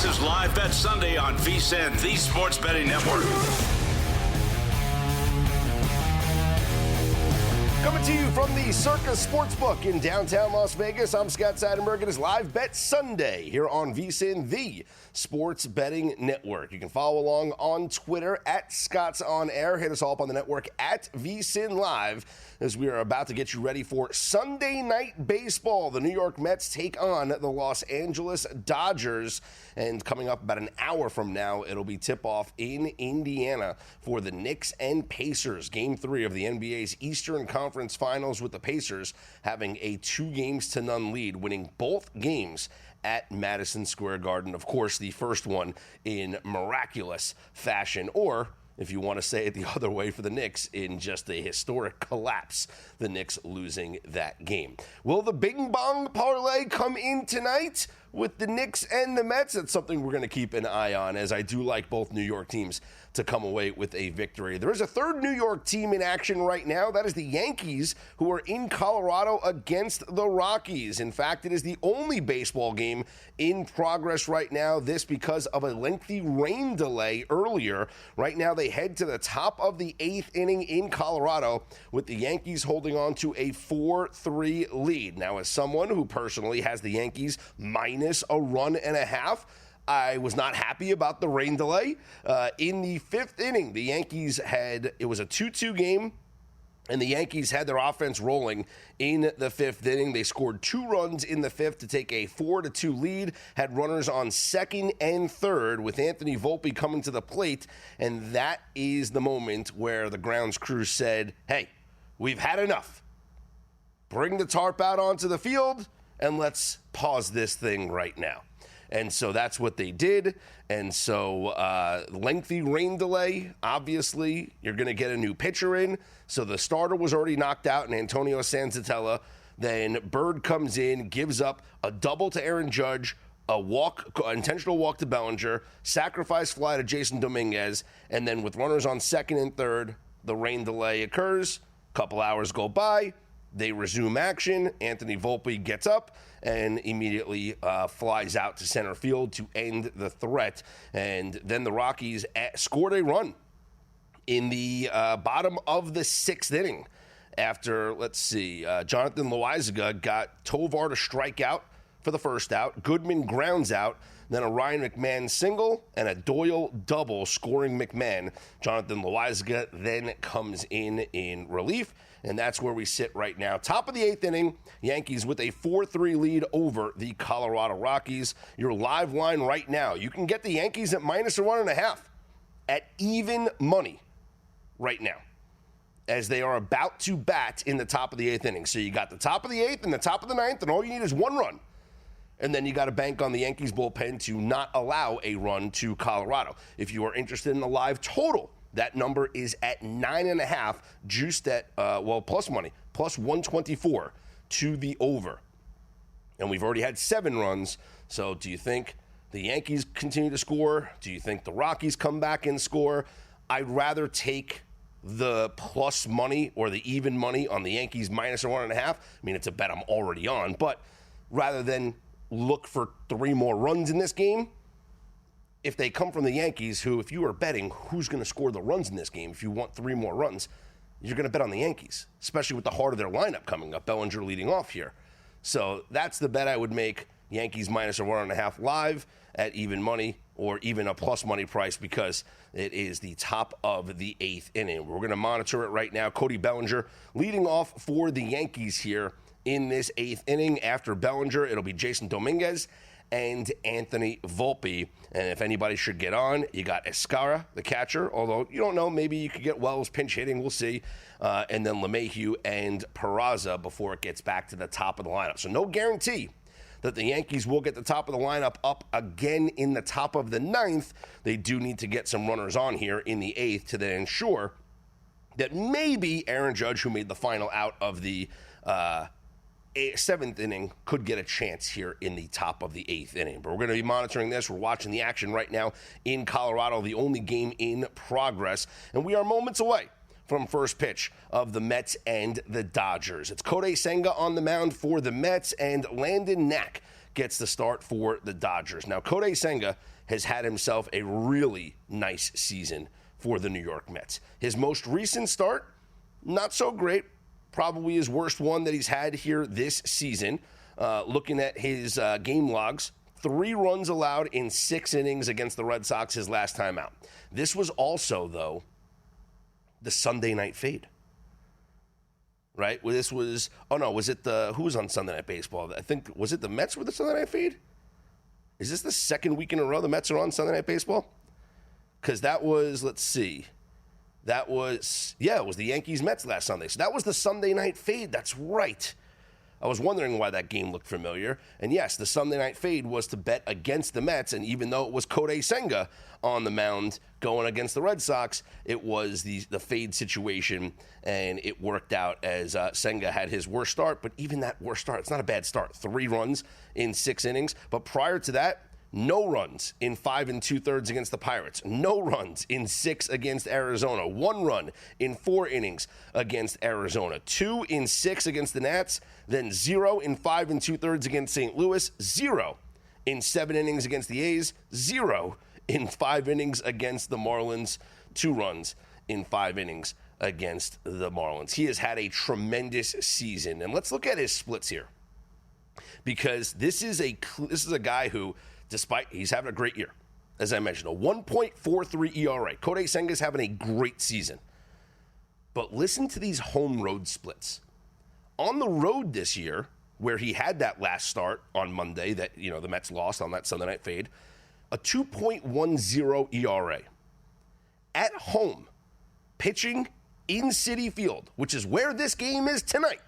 This is Live Bet Sunday on VSiN, the Sports Betting Network. Coming to you from the Circus Sportsbook in downtown Las Vegas, I'm Scott Seidenberg. It is Live Bet Sunday here on VSiN, the Sports Betting Network. You can follow along on Twitter at Scott's On Air. Hit us all up on the network at VSiN Live as we are about to get you ready for Sunday Night Baseball. The New York Mets take on the Los Angeles Dodgers. And coming up about an hour from now, it'll be tip-off in Indiana for the Knicks and Pacers. Game 3 of the NBA's Eastern Conference Finals, with the Pacers having a 2-0 lead, winning both games at Madison Square Garden. Of course, the first one in miraculous fashion, or if you want to say it the other way for the Knicks, in just a historic collapse, the Knicks losing that game. Will the Bing Bong parlay come in tonight with the Knicks and the Mets? That's something we're going to keep an eye on, as I do like both New York teams to come away with a victory. There is a third New York team in action right now. That is the Yankees, who are in Colorado against the Rockies. In fact, it is the only baseball game in progress right now. This because of a lengthy rain delay earlier. Right now, they head to the top of the 8th inning in Colorado, with the Yankees holding on to a 4-3 lead. Now, as someone who personally has the Yankees minus a run and a half, I was not happy about the rain delay. In the 5th inning, the Yankees it was a 2-2 game, and the Yankees had their offense rolling in the 5th inning. They scored 2 runs in the 5th to take a 4-2 lead, had runners on 2nd and 3rd, with Anthony Volpe coming to the plate, and that is the moment where the grounds crew said, hey, we've had enough. Bring the tarp out onto the field, and let's pause this thing right now. And so that's what they did. And so lengthy rain delay, obviously, you're going to get a new pitcher in. So the starter was already knocked out, and Antonio Sanzatella. Then Bird comes in, gives up a double to Aaron Judge, intentional walk to Bellinger, sacrifice fly to Jason Dominguez, and then with runners on 2nd and 3rd, the rain delay occurs. A couple hours go by. They resume action. Anthony Volpe gets up and immediately flies out to center field to end the threat. And then the Rockies scored a run in the bottom of the 6th inning after, Jonathan Loaizaga got Tovar to strike out for the first out. Goodman grounds out. Then a Ryan McMahon single and a Doyle double scoring McMahon. Jonathan Loaizaga then comes in relief, and that's where we sit right now. Top of the 8th inning, Yankees with a 4-3 lead over the Colorado Rockies. Your live line right now, you can get the Yankees at minus a 1.5 at even money right now, as they are about to bat in the top of the 8th inning. So you got the top of the 8th and the top of the 9th, and all you need is 1 run. And then you got to bank on the Yankees bullpen to not allow a run to Colorado. If you are interested in the live total, that number is at 9.5, juiced at, plus money, plus 124 to the over. And we've already had 7 runs. So do you think the Yankees continue to score? Do you think the Rockies come back and score? I'd rather take the plus money or the even money on the Yankees minus a 1.5. I mean, it's a bet I'm already on, but rather than look for 3 more runs in this game, if they come from the Yankees, who, if you are betting who's going to score the runs in this game, if you want 3 more runs, you're going to bet on the Yankees, especially with the heart of their lineup coming up, Bellinger leading off here. So that's the bet I would make, Yankees minus a 1.5 live at even money, or even a plus money price, because it is the top of the 8th inning. We're going to monitor it right now. Cody Bellinger leading off for the Yankees here in this 8th inning. After Bellinger, it'll be Jason Dominguez and Anthony Volpe. And if anybody should get on, you got Escara, the catcher, although you don't know, maybe you could get Wells pinch hitting, we'll see. And then LeMahieu and Peraza before it gets back to the top of the lineup. So no guarantee that the Yankees will get the top of the lineup up again in the top of the 9th. They do need to get some runners on here in the 8th to then ensure that maybe Aaron Judge, who made the final out of the 7th inning, could get a chance here in the top of the 8th inning. But we're going to be monitoring this. We're watching the action right now in Colorado, the only game in progress. And we are moments away from first pitch of the Mets and the Dodgers. It's Kodai Senga on the mound for the Mets, and Landon Knack gets the start for the Dodgers. Now, Kodai Senga has had himself a really nice season for the New York Mets. His most recent start, not so great. Probably his worst one that he's had here this season. Looking at his game logs, 3 runs allowed in 6 innings against the Red Sox his last time out. This was also, though, the Sunday night fade. Right? Well, this was, who was on Sunday Night Baseball? I think, was it the Mets with the Sunday Night fade? Is this the second week in a row the Mets are on Sunday Night Baseball? Because that was, let's see. It was the Yankees-Mets last Sunday. So that was the Sunday night fade. That's right. I was wondering why that game looked familiar. And yes, the Sunday night fade was to bet against the Mets. And even though it was Kodai Senga on the mound going against the Red Sox, it was the fade situation. And it worked out as Senga had his worst start. But even that worst start, it's not a bad start. 3 runs in 6 innings. But prior to that, no runs in 5 2/3 against the Pirates. No runs in 6 against Arizona. 1 run in 4 innings against Arizona. 2 in 6 against the Nats. Then 0 in 5 2/3 against St. Louis. 0 in 7 innings against the A's. 0 in 5 innings against the Marlins. 2 runs in 5 innings against the Marlins. He has had a tremendous season. And let's look at his splits here. Because this is a guy who, despite he's having a great year, as I mentioned, a 1.43 ERA. Kodai Senga's having a great season. But listen to these home road splits. On the road this year, where he had that last start on Monday that, the Mets lost on that Sunday night fade, a 2.10 ERA. At home, pitching in Citi Field, which is where this game is tonight,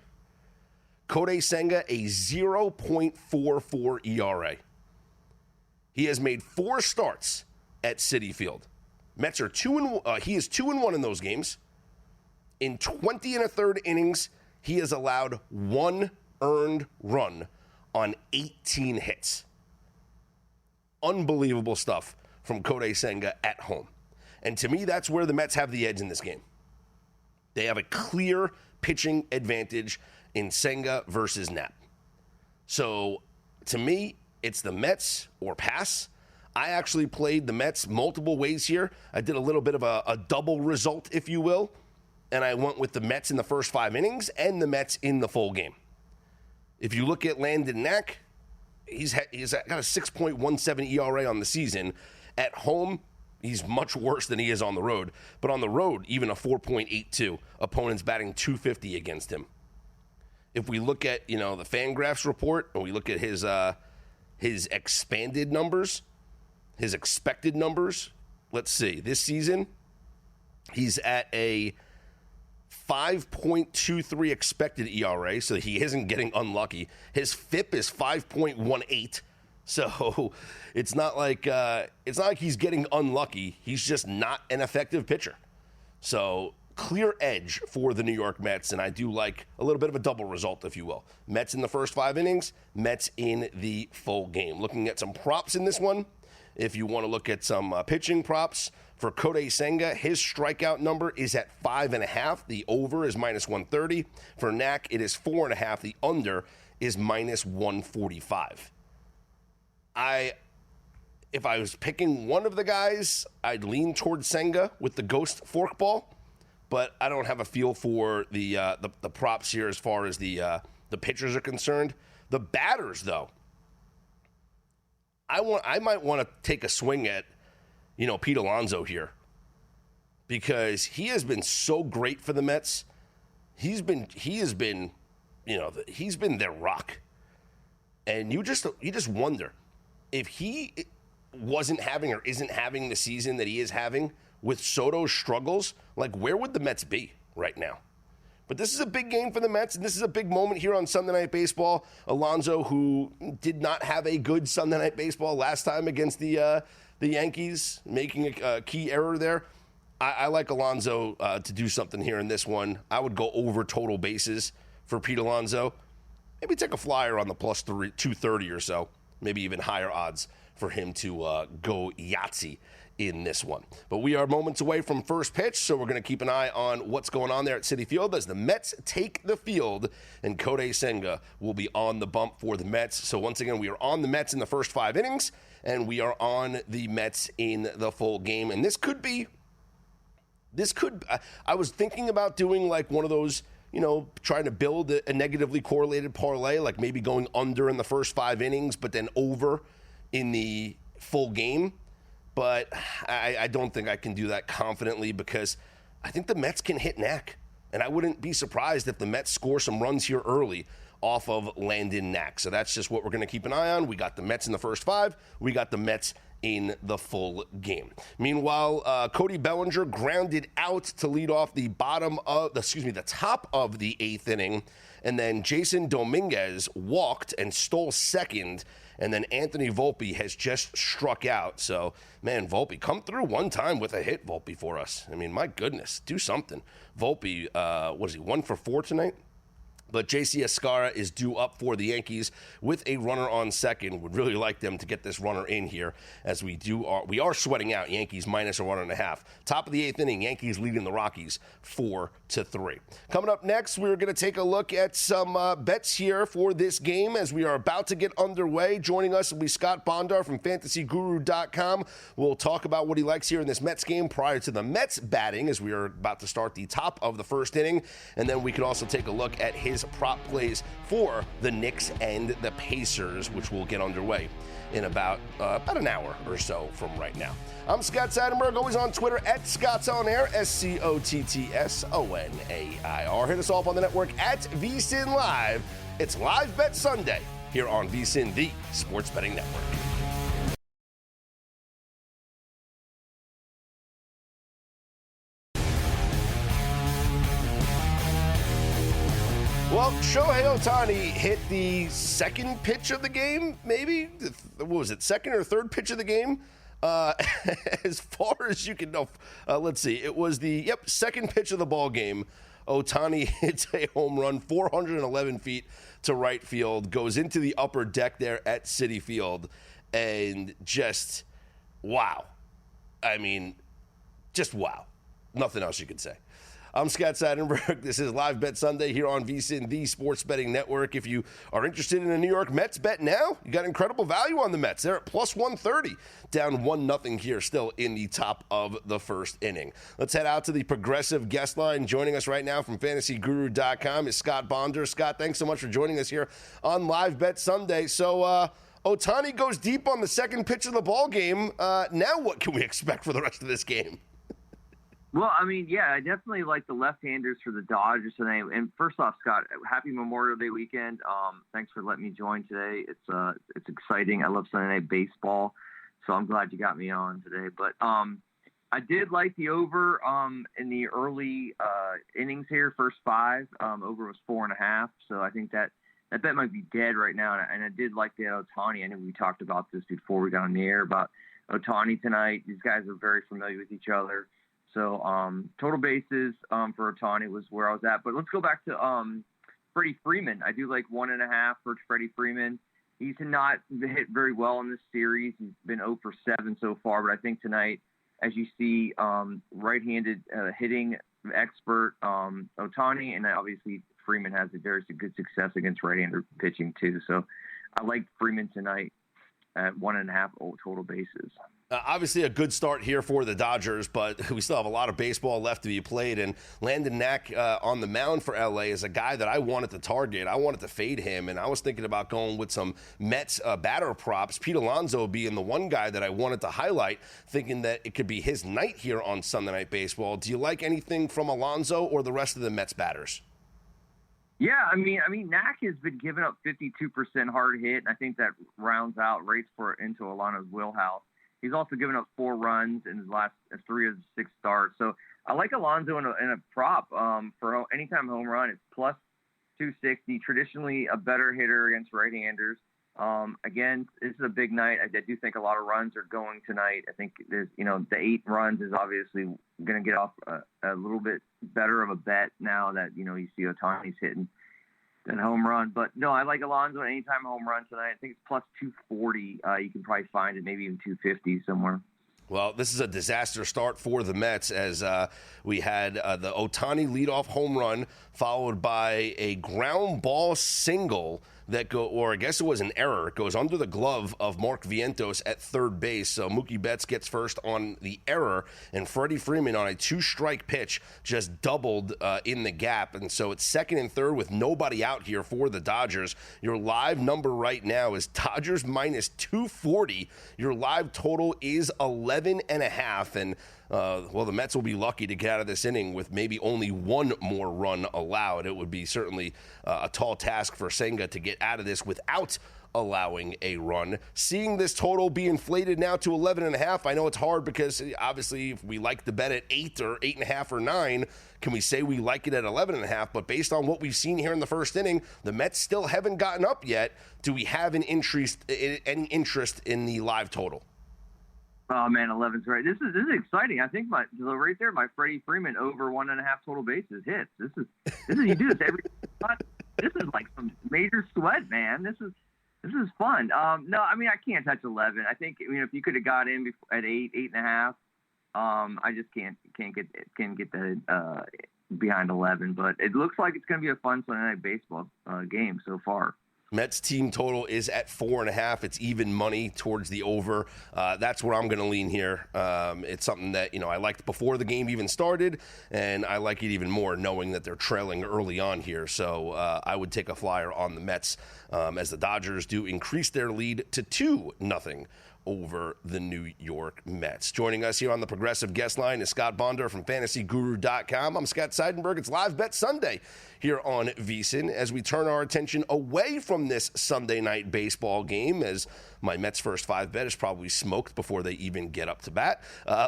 Kodai Senga, a 0.44 ERA. He has made 4 starts at Citi Field. Mets are he is 2-1 in those games. In 20 1/3 innings, he has allowed 1 earned run on 18 hits. Unbelievable stuff from Kodai Senga at home. And to me, that's where the Mets have the edge in this game. They have a clear pitching advantage in Senga versus Knapp. So, to me, it's the Mets or pass. I actually played the Mets multiple ways here. I did a little bit of a double result, if you will, and I went with the Mets in the first 5 innings and the Mets in the full game. If you look at Landon Knack, he's got a 6.17 ERA on the season. At home, he's much worse than he is on the road. But on the road, even a 4.82. Opponents batting .250 against him. If we look at, the Fangraphs report, and we look at his expanded numbers, his expected numbers, let's see. This season, he's at a 5.23 expected ERA, so he isn't getting unlucky. His FIP is 5.18, so it's not like he's getting unlucky. He's just not an effective pitcher. So clear edge for the New York Mets, and I do like a little bit of a double result, if you will. Mets in the first 5 innings, Mets in the full game. Looking at some props in this one, if you want to look at some pitching props, for Kodai Senga, his strikeout number is at 5.5. The over is -130. For Knack, it is 4.5. The under is -145. If I was picking one of the guys, I'd lean towards Senga with the ghost forkball, but I don't have a feel for the props here as far as the pitchers are concerned. The batters, though, I might want to take a swing at Pete Alonso here, because he has been so great for the Mets. He's been their rock, and you just wonder if he wasn't having or isn't having the season that he is having with Soto's struggles. Like, where would the Mets be right now? But this is a big game for the Mets, and this is a big moment here on Sunday Night Baseball. Alonso, who did not have a good Sunday Night Baseball last time against the Yankees, making a key error there. I like Alonso to do something here in this one. I would go over total bases for Pete Alonso. Maybe take a flyer on the +230 or so. maybe even higher odds for him to go Yahtzee in this one. But we are moments away from first pitch, so we're going to keep an eye on what's going on there at Citi Field as the Mets take the field, and Kodai Senga will be on the bump for the Mets. So once again, we are on the Mets in the first 5 innings, and we are on the Mets in the full game. And I was thinking about doing like one of those, trying to build a negatively correlated parlay, like maybe going under in the first 5 innings, but then over in the full game. But I don't think I can do that confidently because I think the Mets can hit Knack. And I wouldn't be surprised if the Mets score some runs here early off of Landon Knack. So that's just what we're going to keep an eye on. We got the Mets in the first 5. We got the Mets in the full game. Meanwhile, Cody Bellinger grounded out to lead off the top of the 8th inning. And then Jason Dominguez walked and stole second. And then Anthony Volpe has just struck out. So, man, Volpe, come through one time with a hit, Volpe, for us. I mean, my goodness, do something. Volpe, what is he, 1 for 4 tonight? But J.C. Escara is due up for the Yankees with a runner on second. Would really like them to get this runner in here as we are sweating out. Yankees minus a 1.5. Top of the 8th inning, Yankees leading the Rockies 4-3. Coming up next, we're going to take a look at some bets here for this game as we are about to get underway. Joining us will be Scott Bondar from FantasyGuru.com. We'll talk about what he likes here in this Mets game prior to the Mets batting as we are about to start the top of the first inning. And then we can also take a look at his prop plays for the Knicks and the Pacers, which will get underway in about an hour or so from right now. I'm Scott Seidenberg, always on Twitter at ScottsOnAir, ScottsOnAir. Hit us off on the network at VSiN Live. It's Live Bet Sunday here on VSiN, the Sports Betting Network. Well, Shohei Ohtani hit the second pitch of the game, maybe? What was it, second or third pitch of the game? As far as you can know, let's see. It was the, second pitch of the ball game. Ohtani hits a home run, 411 feet to right field, goes into the upper deck there at Citi Field, and just, wow. I mean, just wow. Nothing else you could say. I'm Scott Seidenberg. This is Live Bet Sunday here on VSiN, the Sports Betting Network. If you are interested in a New York Mets bet now, you got incredible value on the Mets. They're at plus 130, down 1-0 here, still in the top of the first inning. Let's head out to the Progressive guest line. Joining us right now from FantasyGuru.com is Scott Bonder. Scott, thanks so much for joining us here on Live Bet Sunday. So, Ohtani goes deep on the second pitch of the ball game. Now what can we expect for the rest of this game? Well, I mean, yeah, I definitely like the left-handers for the Dodgers today. And first off, Scott, happy Memorial Day weekend. Thanks for letting me join today. It's exciting. I love Sunday Night Baseball, so I'm glad you got me on today. But I did like the over in the early innings here, first 5. Over was 4.5, so I think that bet might be dead right now. And I did like the Ohtani. I know we talked about this before we got on the air about Ohtani tonight. These guys are very familiar with each other. So total bases for Ohtani was where I was at. But let's go back to Freddie Freeman. I do like 1.5 for Freddie Freeman. He's not hit very well in this series. He's been 0 for 7 so far. But I think tonight, as you see, right-handed hitting expert Ohtani, and obviously Freeman has a very good success against right-hander pitching too. So I like Freeman tonight at 1.5 total bases. Obviously a good start here for the Dodgers, but we still have a lot of baseball left to be played. And Landon Knack on the mound for LA is a guy that I wanted to target. I wanted to fade him, and I was thinking about going with some Mets batter props. Pete Alonso being the one guy that I wanted to highlight, thinking that it could be his night here on Sunday Night Baseball. Do you like anything from Alonso or the rest of the Mets batters? Yeah, I mean, Knack has been giving up 52% hard hit, and I think that rounds out rates for into Alano's wheelhouse. He's also given up 4 runs in his last 3 of the 6 starts. So I like Alonso in a prop for anytime home run. It's plus 260. Traditionally a better hitter against right-handers. Again, this is a big night. I do think a lot of runs are going tonight. I think there's, the 8 runs is obviously going to get off a little bit better of a bet now that, you see Ohtani's hitting. than home run. But no, I like Alonso anytime home run tonight. I think it's plus 240. You can probably find it, maybe even 250 somewhere. Well, this is a disaster start for the Mets as we had the Ohtani leadoff home run followed by a ground ball single or I guess it was an error. It goes under the glove of Mark Vientos at third base. So Mookie Betts gets first on the error, and Freddie Freeman on a 2-strike pitch just doubled in the gap. And so it's second and third with nobody out here for the Dodgers. Your live number right now is Dodgers minus 240. Your live total is 11.5. And the Mets will be lucky to get out of this inning with maybe only one more run allowed. It would be certainly a tall task for Senga to get out of this without allowing a run. Seeing this total be inflated now to 11.5, I know it's hard because obviously if we like the bet at 8 or 8.5 or 9, can we say we like it at 11.5? But based on what we've seen here in the first inning, the Mets still haven't gotten up yet. Do we have any interest in the live total? Oh man, 11's right. This is exciting. I think my Freddie Freeman over 1.5 total bases hits. This is you do this every. This is like some major sweat, man. This is fun. No, I mean I can't touch 11. I think if you could have got in at 8.5, I just can't get that behind 11. But it looks like it's going to be a fun Sunday night baseball game so far. Mets team total is at 4.5. It's even money towards the over. That's where I'm going to lean here. It's something that I liked before the game even started, and I like it even more knowing that they're trailing early on here. So I would take a flyer on the Mets as the Dodgers do increase their lead to 2-0 over the New York Mets. Joining us here on the Progressive Guest Line is Scott Bonder from FantasyGuru.com. I'm Scott Seidenberg. It's Live Bet Sunday here on VSiN as we turn our attention away from this Sunday night baseball game, as my Mets' first 5 bet is probably smoked before they even get up to bat.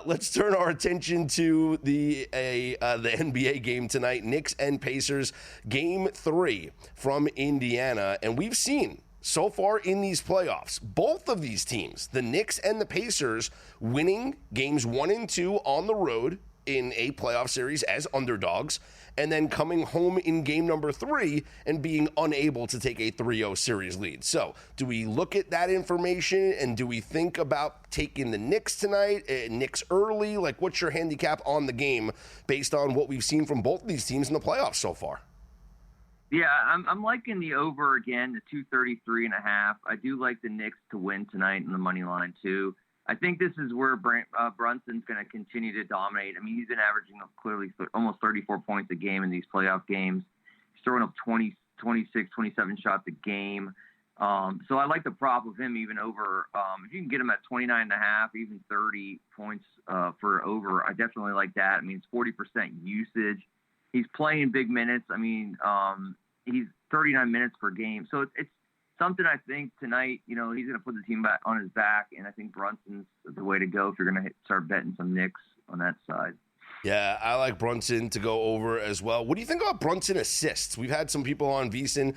Let's turn our attention to the NBA game tonight, Knicks and Pacers, Game 3 from Indiana. And we've seen so far in these playoffs, both of these teams, the Knicks and the Pacers, winning games 1 and 2 on the road in a playoff series as underdogs, and then coming home in game number 3 and being unable to take a 3-0 series lead. So do we look at that information and do we think about taking the Knicks tonight, Knicks early? Like, what's your handicap on the game based on what we've seen from both of these teams in the playoffs so far? Yeah, I'm liking the over again, the 233.5. I do like the Knicks to win tonight in the money line too. I think this is where Brunson's going to continue to dominate. I mean, he's been averaging clearly almost 34 points a game in these playoff games. He's throwing up 20, 26, 27 shots a game. So I like the prop of him even over. If you can get him at 29.5, even 30 points for over, I definitely like that. I mean, it's 40% usage. He's playing big minutes. I mean, he's 39 minutes per game. So it's something I think tonight, he's going to put the team back on his back. And I think Brunson's the way to go if you're going to start betting some Knicks on that side. Yeah, I like Brunson to go over as well. What do you think about Brunson assists? We've had some people on VSiN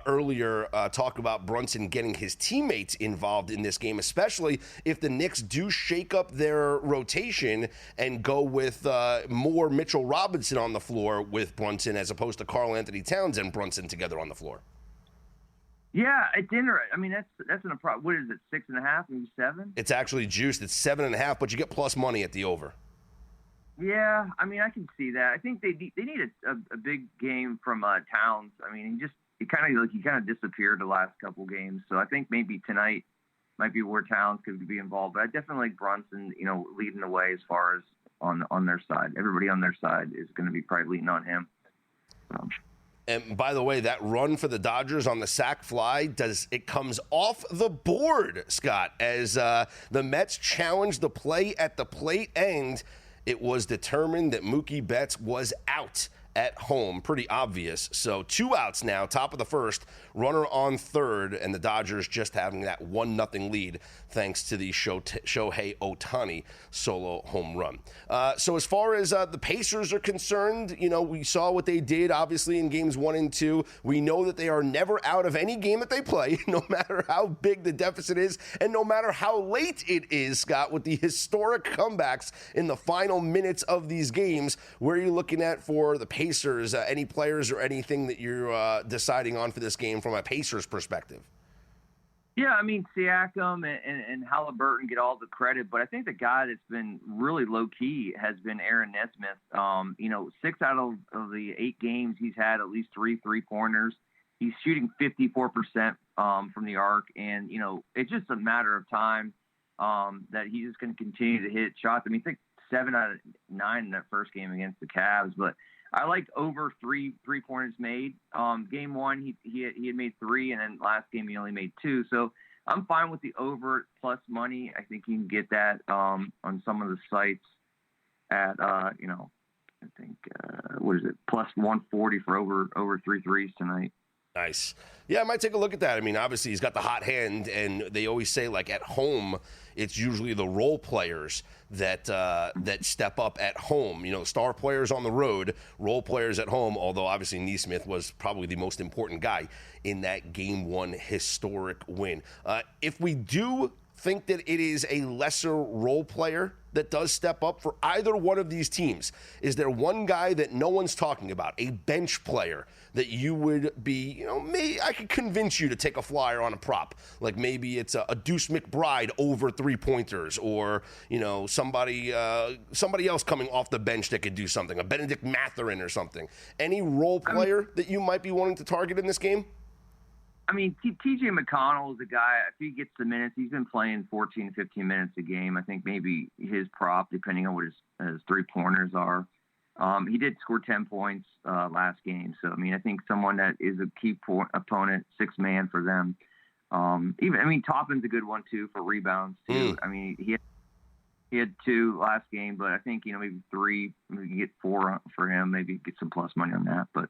earlier talk about Brunson getting his teammates involved in this game, especially if the Knicks do shake up their rotation and go with more Mitchell Robinson on the floor with Brunson as opposed to Karl Anthony Towns and Brunson together on the floor. Yeah, at dinner. I mean, that's an approach. What is it, 6.5, maybe 7? It's actually juiced. It's 7.5, but you get plus money at the over. Yeah, I mean, I can see that. I think they need a big game from Towns. I mean, he kind of disappeared the last couple games. So I think maybe tonight might be where Towns could be involved. But I definitely like Brunson, leading the way as far as on their side. Everybody on their side is going to be probably leaning on him. And by the way, that run for the Dodgers on the sac fly, it comes off the board, Scott, as the Mets challenged the play at the plate end. It was determined that Mookie Betts was out at home. Pretty obvious. So 2 outs now, top of the first, runner on third, and the Dodgers just having that 1-0 lead thanks to the Shohei Ohtani solo home run. So as far as the Pacers are concerned, we saw what they did, obviously, in games 1 and 2. We know that they are never out of any game that they play, no matter how big the deficit is, and no matter how late it is, Scott, with the historic comebacks in the final minutes of these games. Where are you looking at for the Pacers Pacers, any players or anything that you're deciding on for this game from a Pacers perspective? Yeah, I mean, Siakam and Halliburton get all the credit, but I think the guy that's been really low-key has been Aaron Nesmith. 6 out of the 8 games, he's had at least 3 3-pointers. He's shooting 54% from the arc, and, it's just a matter of time that he's just going to continue to hit shots. I mean, I think 7 out of 9 in that first game against the Cavs, but I like over 3 3-pointers made. Game 1, he had made 3, and then last game he only made 2. So I'm fine with the over plus money. I think you can get that on some of the sites at what is it, plus 140 for over 3 threes tonight. Nice. Yeah, I might take a look at that. I mean, obviously he's got the hot hand, and they always say, like, at home, it's usually the role players that step up at home. Star players on the road, role players at home, although obviously Nesmith was probably the most important guy in that Game 1 historic win. If we do think that it is a lesser role player that does step up for either one of these teams, is there one guy that no one's talking about, a bench player that you would be, maybe I could convince you to take a flyer on a prop? Like maybe it's a Deuce McBride over 3-pointers, or, somebody else coming off the bench that could do something, a Benedict Mathurin or something. Any role player that you might be wanting to target in this game? I mean, T.J. McConnell is a guy, if he gets the minutes, he's been playing 14 to 15 minutes a game. I think maybe his prop, depending on what his 3-pointers are. He did score 10 points last game. So, I mean, I think someone that is a key opponent, 6-man for them. Toppin's a good one, too, for rebounds, too. I mean, he had 2 last game, but I think, maybe 3, we can get 4 for him, maybe get some plus money on that. But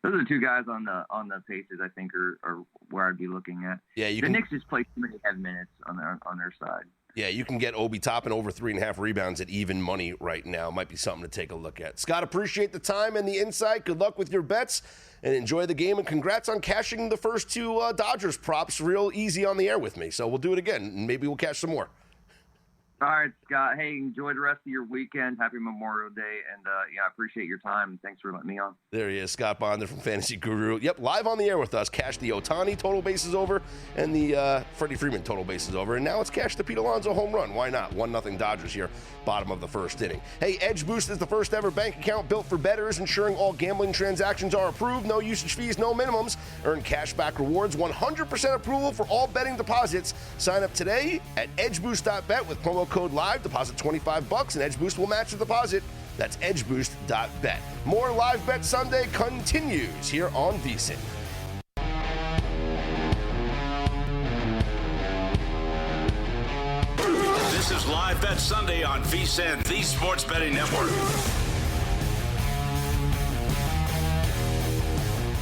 those are the 2 guys on the Pacers I think are where I'd be looking at. Yeah, the Knicks just play too many head minutes on their side. Yeah, you can get Obi Toppin over 3.5 rebounds at even money right now. Might be something to take a look at. Scott, appreciate the time and the insight. Good luck with your bets, and enjoy the game. And congrats on cashing the first 2 Dodgers props real easy on the air with me. So we'll do it again, and maybe we'll cash some more. All right, Scott. Hey, enjoy the rest of your weekend. Happy Memorial Day. And, I appreciate your time. And thanks for letting me on. There he is, Scott Bonder from Fantasy Guru. Yep, live on the air with us. Cash the Ohtani total bases over and the Freddie Freeman total bases over. And now it's cash the Pete Alonso home run. Why not? 1-0 Dodgers here, bottom of the first inning. Hey, Edge Boost is the first ever bank account built for bettors, ensuring all gambling transactions are approved. No usage fees, no minimums. Earn cash back rewards. 100% approval for all betting deposits. Sign up today at edgeboost.bet with promo code LIVE. Deposit $25 and Edge Boost will match the deposit. That's edgeboost.bet. More Live Bet Sunday continues here on VSiN. This is Live Bet Sunday on VSiN, the Sports Betting Network.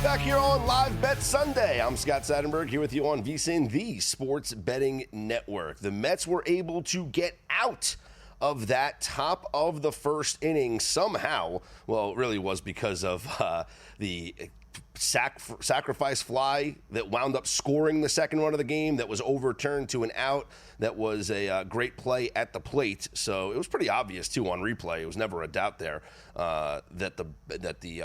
Back here on Live Bet Sunday. I'm Scott Seidenberg here with you on VSiN, the Sports Betting Network. The Mets were able to get out of that top of the first inning somehow. Well, it really was because of the sacrifice fly that wound up scoring the second run of the game that was overturned to an out. That was a great play at the plate. So it was pretty obvious, too, on replay. It was never a doubt there that the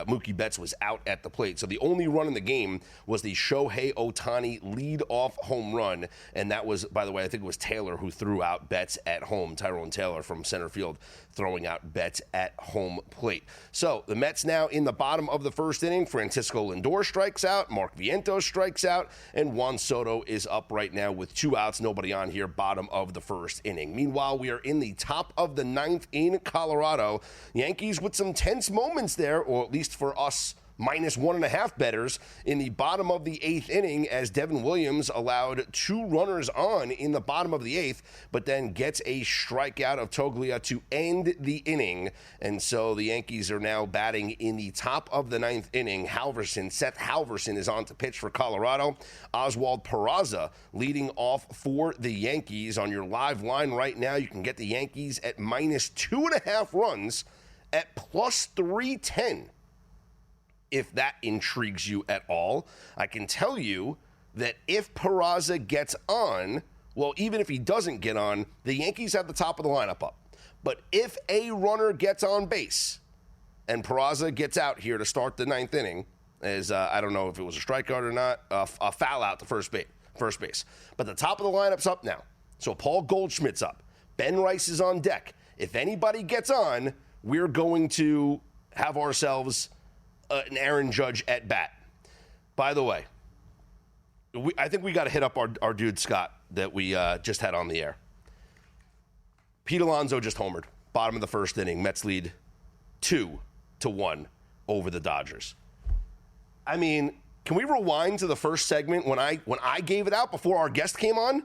Mookie Betts was out at the plate. So the only run in the game was the Shohei Ohtani lead-off home run. And that was, by the way, I think it was Taylor who threw out Betts at home. Tyrone Taylor from center field throwing out Betts at home plate. So the Mets now in the bottom of the first inning. Francisco Lindor strikes out. Mark Vientos strikes out. And Juan Soto is up right now with 2 outs. Nobody on here. Bottom of the first inning. Meanwhile, we are in the top of the 9th in Colorado. Yankees with some tense moments there, or at least for us -1.5 bettors in the bottom of the 8th inning as Devin Williams allowed 2 runners on in the bottom of the 8th, but then gets a strikeout of Toglia to end the inning. And so the Yankees are now batting in the top of the 9th inning. Seth Halverson is on to pitch for Colorado. Oswald Peraza leading off for the Yankees. On your live line right now, you can get the Yankees at -2.5 runs at +310. If that intrigues you at all. I can tell you that if Peraza gets on, well, even if he doesn't get on, the Yankees have the top of the lineup up. But if a runner gets on base, and Peraza gets out here to start the ninth inning, as I don't know if it was a strikeout or not, a foul out to first base. But the top of the lineup's up now. So Paul Goldschmidt's up. Ben Rice is on deck. If anybody gets on, we're going to have ourselves an Aaron Judge at bat. By the way, I think we got to hit up our dude Scott that we just had on the air. Pete Alonso just homered. Bottom of the first inning. Mets lead 2-1 over the Dodgers. I mean, can we rewind to the first segment when I gave it out before our guest came on?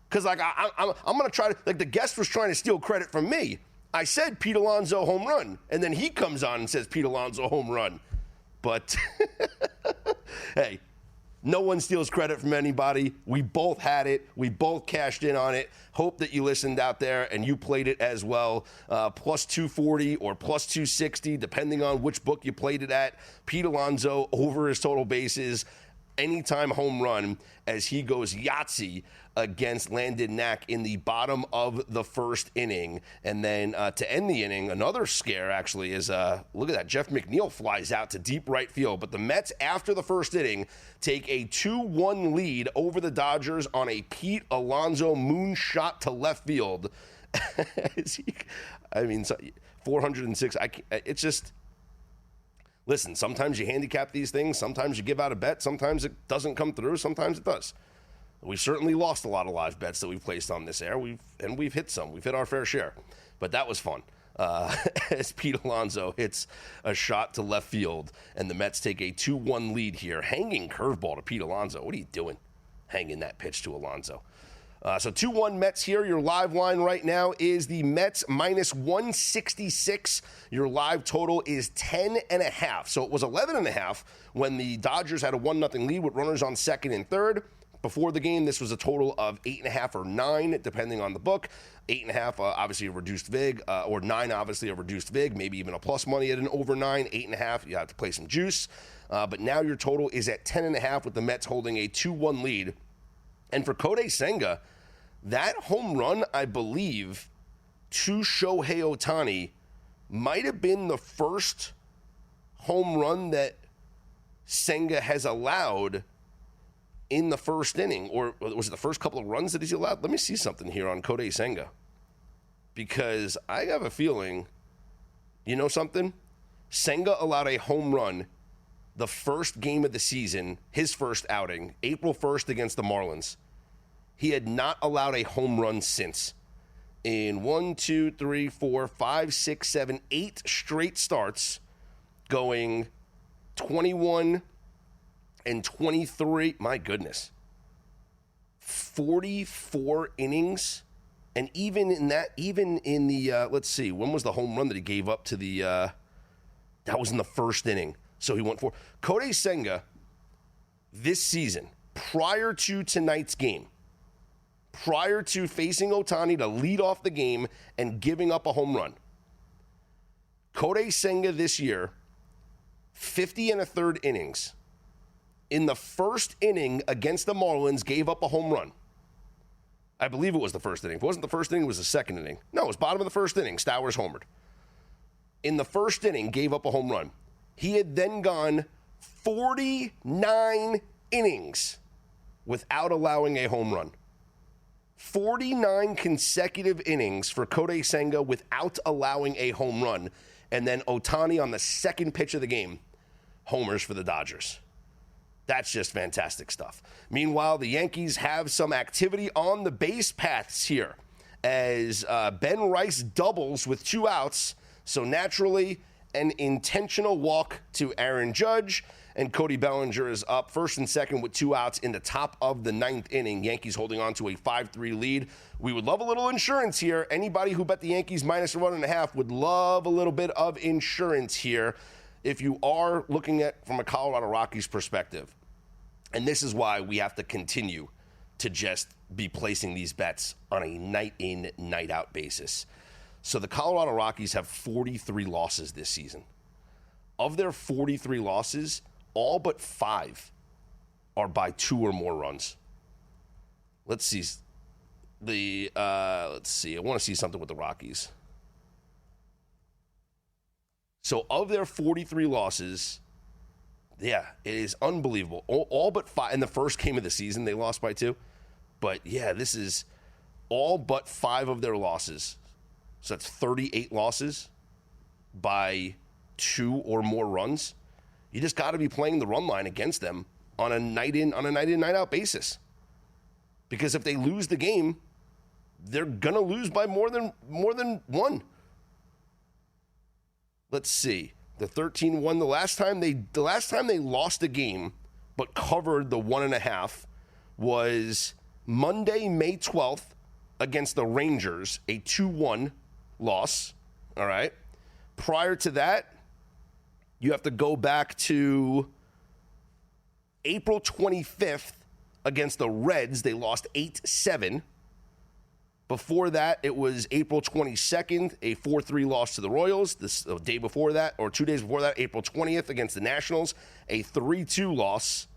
Because I'm going to try to, the guest was trying to steal credit from me. I said Pete Alonso home run, and then he comes on and says Pete Alonso home run. But, hey, no one steals credit from anybody. We both had it. We both cashed in on it. Hope that you listened out there and you played it as well. Plus 240 or plus 260, depending on which book you played it at. Pete Alonso over his total bases. Anytime home run as he goes Yahtzee against Landon Knack in the bottom of the first inning. And then to end the inning, another scare actually is, look at that, Jeff McNeil flies out to deep right field. But the Mets, after the first inning, take a 2-1 lead over the Dodgers on a Pete Alonso moonshot to left field. I mean, 406, it's just... Listen, sometimes you handicap these things. Sometimes you give out a bet. Sometimes it doesn't come through. Sometimes it does. We certainly lost a lot of live bets that we've placed on this air. We've hit some. We've hit our fair share. But that was fun. As Pete Alonso hits a shot to left field, and the Mets take a 2-1 lead here. Hanging curveball to Pete Alonso. What are you doing? Hanging that pitch to Alonso. So 2-1 Mets here. Your live line right now is the Mets minus 166. Your live total is 10.5. So it was 11.5 when the Dodgers had a 1-0 lead with runners on second and third. Before the game, this was a total of 8.5 or 9, depending on the book. 8.5, obviously a reduced VIG, or 9, obviously a reduced VIG, maybe even a plus money at an over 9. 8.5, you have to play some juice. But now your total is at 10.5 with the Mets holding a 2-1 lead. And for Kodai Senga, that home run, I believe, to Shohei Ohtani might have been the first home run that Senga has allowed in the first inning. Or was it the first couple of runs that he's allowed? Let me see something here on Kodai Senga. Because I have a feeling, you know something? Senga allowed a home run the first game of the season, his first outing, April 1st against the Marlins. He had not allowed a home run since. In 1, 2, 3, 4, 5, 6, 7, 8 straight starts, going 21 and 23. My goodness. 44 innings. And even in the, let's see, when was the home run that he gave up to the, that was in the first inning. So he went for Kodai Senga this season, prior to tonight's game, prior to facing Ohtani to lead off the game and giving up a home run. Kodai Senga this year, 50 and a third innings. In the first inning against the Marlins, gave up a home run. I believe it was the first inning. If it wasn't the first inning, it was the second inning. No, it was bottom of the first inning. Stowers homered. In the first inning, gave up a home run. He had then gone 49 innings without allowing a home run. 49 consecutive innings for Kodai Senga without allowing a home run. And then Ohtani on the second pitch of the game, homers for the Dodgers. That's just fantastic stuff. Meanwhile, the Yankees have some activity on the base paths here as Ben Rice doubles with 2 outs. So naturally, an intentional walk to Aaron Judge, and Cody Bellinger is up first and second with 2 outs in the top of the 9th inning. Yankees holding on to a 5-3 lead. We would love a little insurance here. Anybody who bet the Yankees minus 1.5 would love a little bit of insurance here if you are looking at from a Colorado Rockies perspective. And this is why we have to continue to just be placing these bets on a night-in, night-out basis. So the Colorado Rockies have 43 losses this season. Of their 43 losses, all but 5 are by 2 or more runs. Let's see. I want to see something with the Rockies. So of their 43 losses, yeah, it is unbelievable. All but 5 in the first game of the season, they lost by 2. But yeah, this is all but 5 of their losses. So that's 38 losses by 2 or more runs. You just got to be playing the run line against them on a night in, night out basis. Because if they lose the game, they're gonna lose by more than 1. Let's see. The 13-1. The last time they lost a game but covered the 1.5 was Monday, May 12th against the Rangers, a 2-1 loss. All right. Prior to that, you have to go back to April 25th against the Reds. They lost 8-7. Before that, it was April 22nd, a 4-3 loss to the Royals. The day before that, or 2 days before that, April 20th against the Nationals, a 3-2 loss.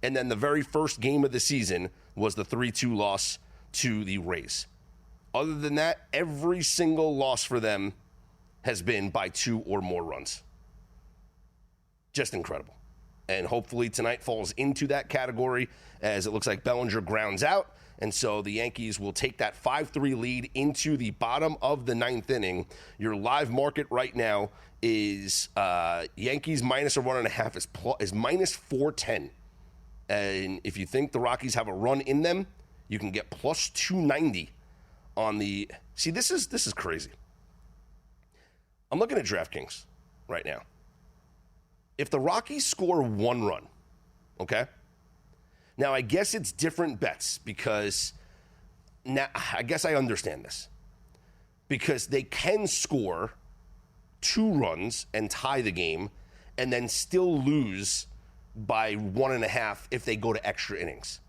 And then the very first game of the season was the 3-2 loss to the Rays. Other than that, every single loss for them has been by 2 or more runs. Just incredible. And hopefully tonight falls into that category, as it looks like Bellinger grounds out. And so the Yankees will take that 5-3 lead into the bottom of the 9th inning. Your live market right now is Yankees minus a 1.5 is minus 410. And if you think the Rockies have a run in them, you can get plus 290 on the. See, this is crazy. I'm looking at DraftKings right now. If the Rockies score 1 run, okay? Now, I guess it's different bets because now I guess I understand this. Because they can score 2 runs and tie the game and then still lose by 1.5 if they go to extra innings.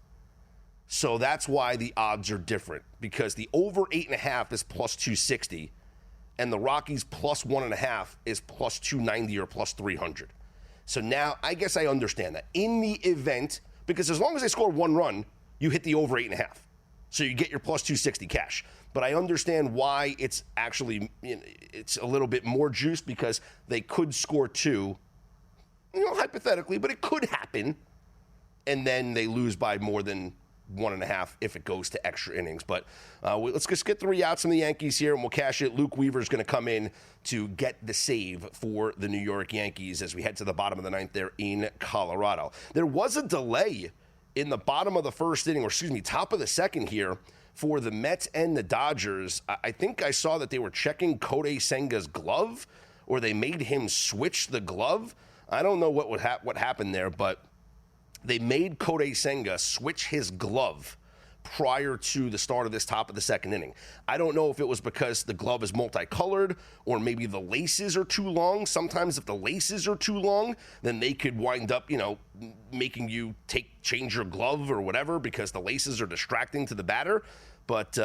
So that's why the odds are different, because the over 8.5 is plus 260 and the Rockies plus 1.5 is plus 290 or plus 300. So now I guess I understand that. In the event, because as long as they score 1 run, you hit the over 8.5. So you get your plus 260 cash. But I understand why it's actually, it's a little bit more juice, because they could score 2, hypothetically, but it could happen. And then they lose by more than 1.5 if it goes to extra innings. But let's just get 3 outs from the Yankees here, and we'll cash it. Luke Weaver's going to come in to get the save for the New York Yankees as we head to the bottom of the 9th there in Colorado. There was a delay in the bottom of the first inning, or top of the second here for the Mets and the Dodgers. I think I saw that they were checking Kodai Senga's glove, or they made him switch the glove. I don't know what happened there, but they made Kodai Senga switch his glove prior to the start of this top of the second inning. I don't know if it was because the glove is multicolored or maybe the laces are too long. Sometimes if the laces are too long, then they could wind up, making you change your glove or whatever because the laces are distracting to the batter. But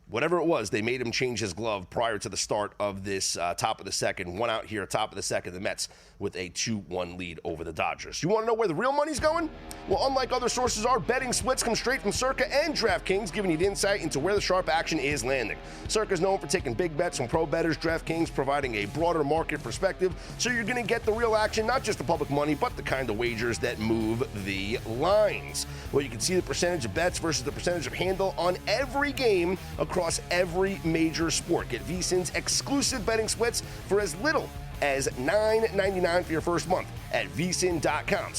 whatever it was, they made him change his glove prior to the start of this top of the second. 1 out here, top of the second, the Mets with a 2-1 lead over the Dodgers. You want to know where the real money's going? Well, unlike other sources, our betting splits come straight from Circa and DraftKings, giving you the insight into where the sharp action is landing. Circa is known for taking big bets from pro bettors. DraftKings providing a broader market perspective, so you're going to get the real action, not just the public money, but the kind of wagers that move the lines. Well, you can see the percentage of bets versus the percentage of handle on every game across every major sport. Get VSiN's exclusive betting splits for as little as $9.99 for your first month at vsin.com/.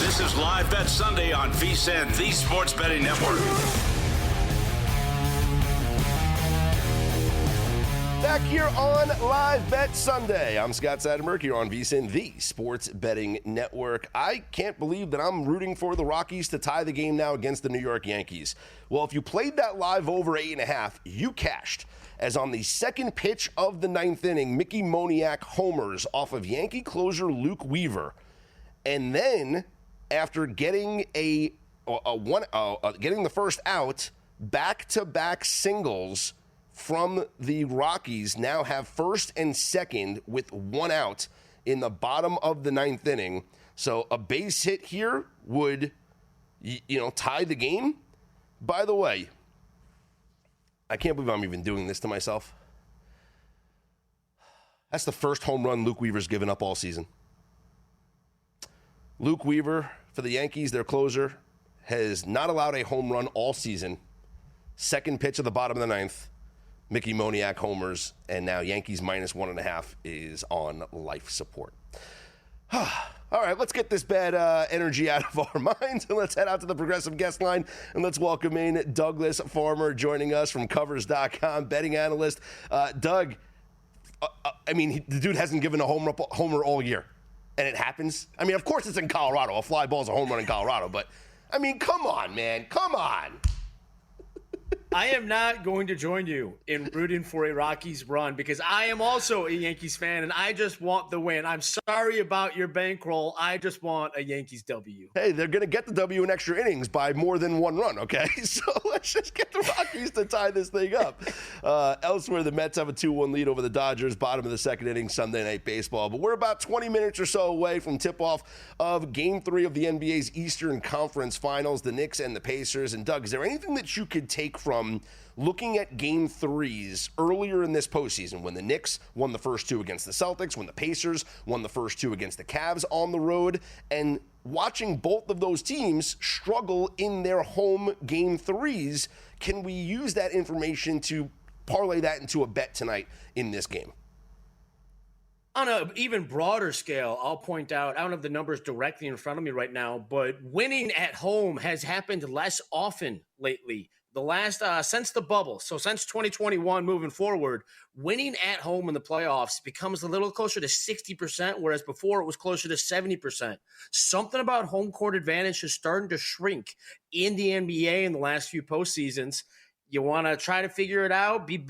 This is Live Bet Sunday on VSiN, the Sports Betting Network. Back here on Live Bet Sunday. I'm Scott Seidenberg here on VSiN, the Sports Betting Network. I can't believe that I'm rooting for the Rockies to tie the game now against the New York Yankees. Well, if you played that live over 8.5, you cashed. As on the second pitch of the 9th inning, Mickey Moniak homers off of Yankee closer Luke Weaver. And then, after getting getting the first out, back-to-back singles from the Rockies now have first and second with 1 out in the bottom of the 9th inning. So a base hit here would tie the game. By the way, I can't believe I'm even doing this to myself. That's the first home run Luke Weaver's given up all season. Luke Weaver, for the Yankees, their closer, has not allowed a home run all season. Second pitch of the bottom of the ninth, Mickey Moniak homers, and now Yankees minus 1.5 is on life support. All right, let's get this bad energy out of our minds, and let's head out to the Progressive guest line, and let's welcome in Douglas Farmer joining us from Covers.com, betting analyst. Doug, the dude hasn't given a homer all year, and it happens. I mean, of course it's in Colorado. A fly ball's a home run in Colorado, but, come on, man. Come on. I am not going to join you in rooting for a Rockies run because I am also a Yankees fan and I just want the win. I'm sorry about your bankroll. I just want a Yankees W. Hey, they're going to get the W in extra innings by more than one run, okay? So let's just get the Rockies to tie this thing up. Elsewhere, the Mets have a 2-1 lead over the Dodgers, bottom of the second inning, Sunday Night Baseball. But we're about 20 minutes or so away from tip-off of Game 3 of the NBA's Eastern Conference Finals, the Knicks and the Pacers. And Doug, is there anything that you could take from looking at Game 3s earlier in this postseason when the Knicks won the first two against the Celtics, when the Pacers won the first two against the Cavs on the road, and watching both of those teams struggle in their home Game 3s, can we use that information to parlay that into a bet tonight in this game? On an even broader scale, I'll point out, I don't have the numbers directly in front of me right now, but winning at home has happened less often lately. The last, since the bubble, so since 2021 moving forward, winning at home in the playoffs becomes a little closer to 60%, whereas before it was closer to 70%. Something about home court advantage is starting to shrink in the NBA in the last few postseasons. You want to try to figure it out, be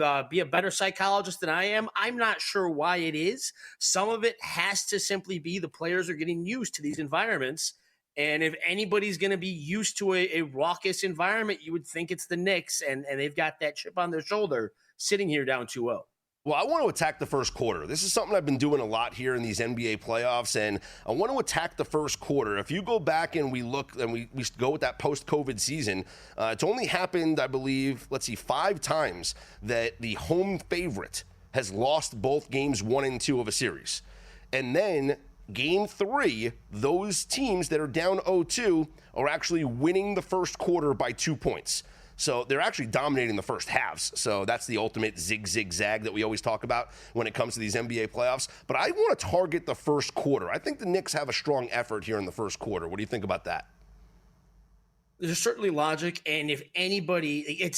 a better psychologist than I am. I'm not sure why it is. Some of it has to simply be the players are getting used to these environments. And if anybody's going to be used to a raucous environment, you would think it's the Knicks, and they've got that chip on their shoulder sitting here down 2-0. Well, I want to attack the first quarter. This is something I've been doing a lot here in these NBA playoffs, and I want to attack the first quarter. If you go back and we look and we go with that post-COVID season, it's only happened, I believe, 5 times that the home favorite has lost both games 1 and 2 of a series. And then Game 3, those teams that are down 0-2 are actually winning the first quarter by 2 points. So they're actually dominating the first halves. So that's the ultimate zig-zag that we always talk about when it comes to these NBA playoffs. But I want to target the first quarter. I think the Knicks have a strong effort here in the first quarter. What do you think about that? There's certainly logic, and if anybody,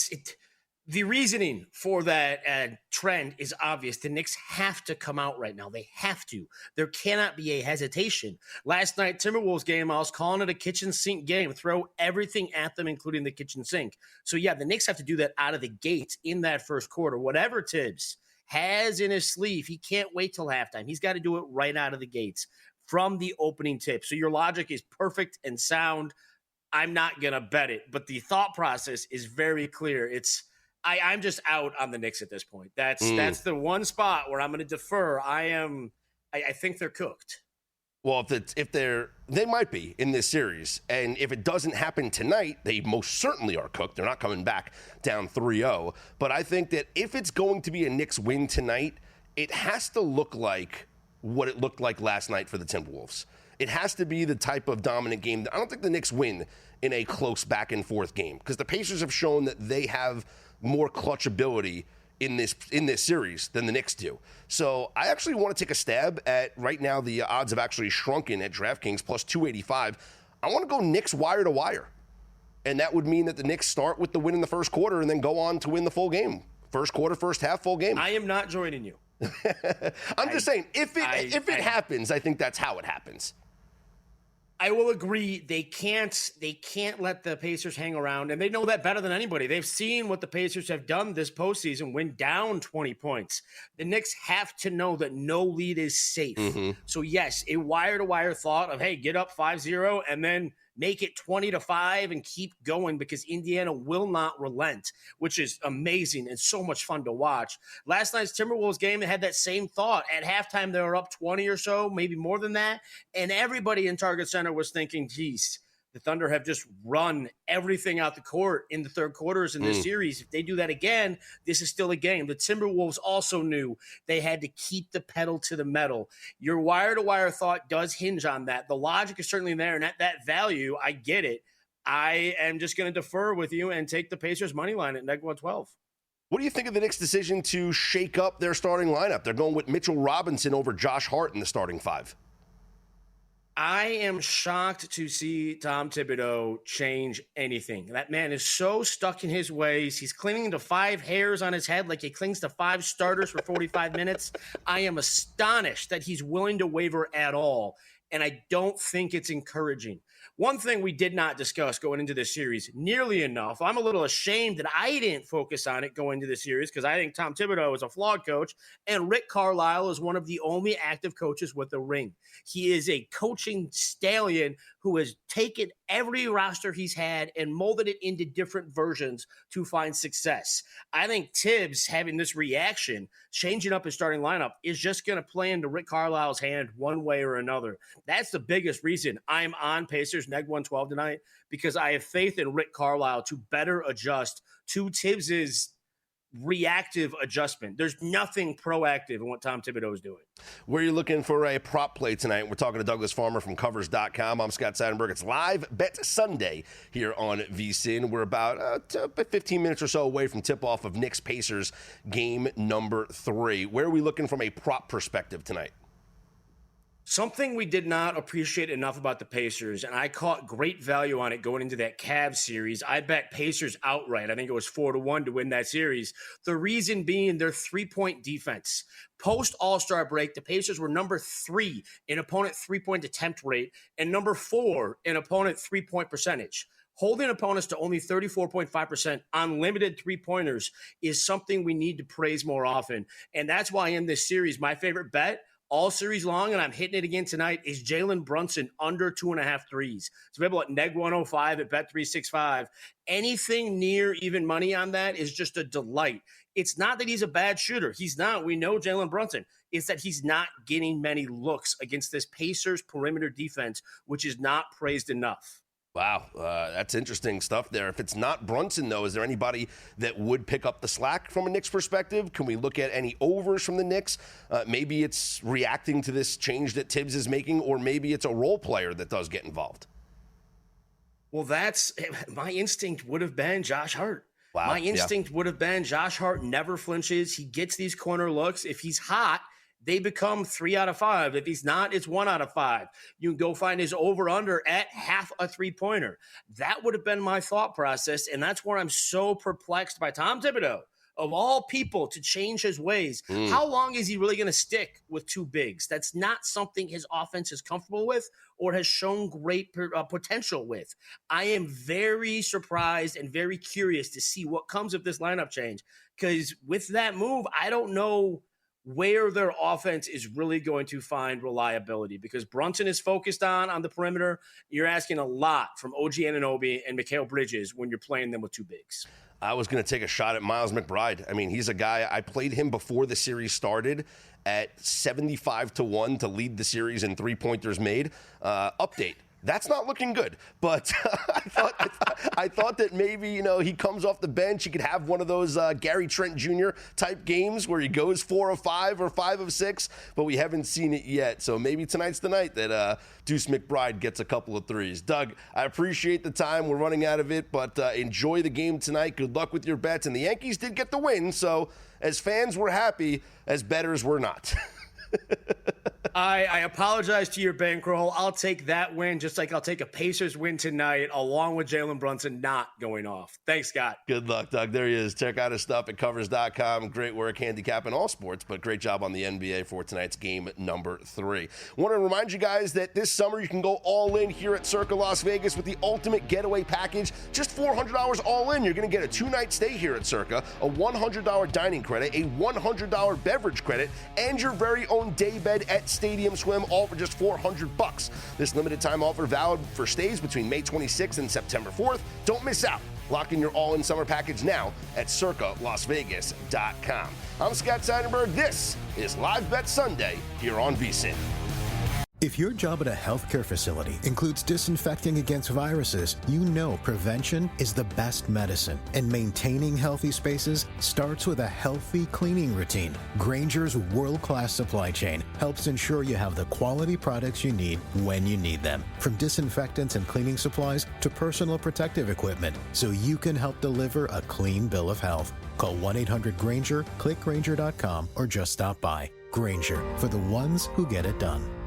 the reasoning for that trend is obvious. The Knicks have to come out right now. They have to. There cannot be a hesitation. Last night, Timberwolves game, I was calling it a kitchen sink game. Throw everything at them, including the kitchen sink. So, yeah, the Knicks have to do that out of the gate in that first quarter. Whatever Tibbs has in his sleeve, he can't wait till halftime. He's got to do it right out of the gates from the opening tip. So your logic is perfect and sound. I'm not going to bet it, but the thought process is very clear. I'm just out on the Knicks at this point. That's the one spot where I'm going to defer. I think they're cooked. Well, they might be in this series. And if it doesn't happen tonight, they most certainly are cooked. They're not coming back down 3-0. But I think that if it's going to be a Knicks win tonight, it has to look like what it looked like last night for the Timberwolves. It has to be the type of dominant game. I don't think the Knicks win in a close back and forth game because the Pacers have shown that they have more clutch ability in this series than the Knicks do. So I actually want to take a stab at, right now the odds have actually shrunken at DraftKings plus 285. I want to go Knicks wire to wire. And that would mean that the Knicks start with the win in the first quarter and then go on to win the full game. First quarter, first half, full game. I am not joining you. I'm just saying, if it happens, I think that's how it happens. I will agree. They can't let the Pacers hang around, and they know that better than anybody. They've seen what the Pacers have done this postseason when down 20 points. The Knicks have to know that no lead is safe. Mm-hmm. So, yes, a wire-to-wire thought of, hey, get up 5-0 and then make it 20-5 and keep going because Indiana will not relent, which is amazing and so much fun to watch. Last night's Timberwolves game, they had that same thought. At halftime, they were up 20 or so, maybe more than that, and everybody in Target Center was thinking, geez, The Thunder have just run everything out the court in the third quarters in this series. If they do that again, this is still a game. The Timberwolves also knew they had to keep the pedal to the metal. Your wire-to-wire thought does hinge on that. The logic is certainly there, and at that value, I get it. I am just going to defer with you and take the Pacers money line at -112. What do you think of the Knicks' decision to shake up their starting lineup? They're going with Mitchell Robinson over Josh Hart in the starting five. I am shocked to see Tom Thibodeau change anything. That man is so stuck in his ways. He's clinging to 5 hairs on his head like he clings to 5 starters for 45 minutes. I am astonished that he's willing to waver at all, and I don't think it's encouraging. One thing we did not discuss going into this series nearly enough. I'm a little ashamed that I didn't focus on it going into the series because I think Tom Thibodeau is a flawed coach, and Rick Carlisle is one of the only active coaches with a ring. He is a coaching stallion who has taken every roster he's had and molded it into different versions to find success. I think Tibbs having this reaction, changing up his starting lineup, is just going to play into Rick Carlisle's hand one way or another. That's the biggest reason I'm on Pacers -112 tonight, because I have faith in Rick Carlisle to better adjust to Tibbs's reactive adjustment. There's nothing proactive in what Tom Thibodeau is doing. Where are you looking for a prop play tonight? We're talking to Douglas Farmer from Covers.com. I'm Scott Seidenberg. It's Live Bet Sunday here on VSiN. We're about 15 minutes or so away from tip-off of Knicks-Pacers game number 3. Where are we looking from a prop perspective tonight? Something we did not appreciate enough about the Pacers, and I caught great value on it going into that Cavs series. I bet Pacers outright. I think it was 4-1 to win that series. The reason being their 3-point defense. Post All-Star break, the Pacers were number 3 in opponent 3-point attempt rate and number 4 in opponent 3-point percentage. Holding opponents to only 34.5% on limited 3-pointers is something we need to praise more often. And that's why in this series, my favorite bet all series long, and I'm hitting it again tonight, is Jalen Brunson under 2.5 threes. It's available at -105 at Bet365. Anything near even money on that is just a delight. It's not that he's a bad shooter. He's not. We know Jalen Brunson. It's that he's not getting many looks against this Pacers perimeter defense, which is not praised enough. Wow, that's interesting stuff there. If it's not Brunson, though, is there anybody that would pick up the slack from a Knicks perspective? Can we look at any overs from the Knicks? Maybe it's reacting to this change that Tibbs is making, or maybe it's a role player that does get involved. Well, my instinct would have been Josh Hart. Wow, my instinct would have been Josh Hart never flinches. He gets these corner looks. If he's hot, they become 3 out of 5. If he's not, it's 1 out of 5. You can go find his over-under at half a 3-pointer. That would have been my thought process, and that's where I'm so perplexed by Tom Thibodeau, of all people, to change his ways. How long is he really going to stick with 2 bigs? That's not something his offense is comfortable with or has shown great potential with. I am very surprised and very curious to see what comes of this lineup change, because with that move, I don't know where their offense is really going to find reliability, because Brunson is focused on the perimeter. You're asking a lot from OG Anunoby and Mikal Bridges when you're playing them with 2 bigs. I was going to take a shot at Miles McBride. I mean, he's a guy, I played him before the series started at 75-1 to lead the series in 3-pointers made. Update. That's not looking good, but I thought that maybe, he comes off the bench. He could have one of those Gary Trent Jr. type games where he goes 4 of 5 or 5 of 6, but we haven't seen it yet. So maybe tonight's the night that Deuce McBride gets a couple of threes. Doug, I appreciate the time. We're running out of it, but enjoy the game tonight. Good luck with your bets. And the Yankees did get the win, so as fans, we're happy. As bettors, we're not. I apologize to your bankroll. I'll take that win, just like I'll take a Pacers win tonight, along with Jalen Brunson not going off. Thanks, Scott. Good luck, Doug. There he is. Check out his stuff at Covers.com. Great work handicapping all sports, but great job on the NBA for tonight's game number 3. Want to remind you guys that this summer you can go all in here at Circa Las Vegas with the ultimate getaway package. Just $400 all in. You're going to get a 2-night stay here at Circa, a $100 dining credit, a $100 beverage credit, and your very own day bed at Stadium Swim, all for just $400. This limited time offer valid for stays between May 26th and September 4th. Don't miss out. Lock in your all-in summer package now at circalasvegas.com. I'm Scott Seidenberg. This is Live Bet Sunday here on VSiN. If your job at a healthcare facility includes disinfecting against viruses, you know prevention is the best medicine. And maintaining healthy spaces starts with a healthy cleaning routine. Grainger's world-class supply chain helps ensure you have the quality products you need when you need them. From disinfectants and cleaning supplies to personal protective equipment, so you can help deliver a clean bill of health. Call 1-800-GRAINGER, click Grainger.com, or just stop by. Grainger, for the ones who get it done.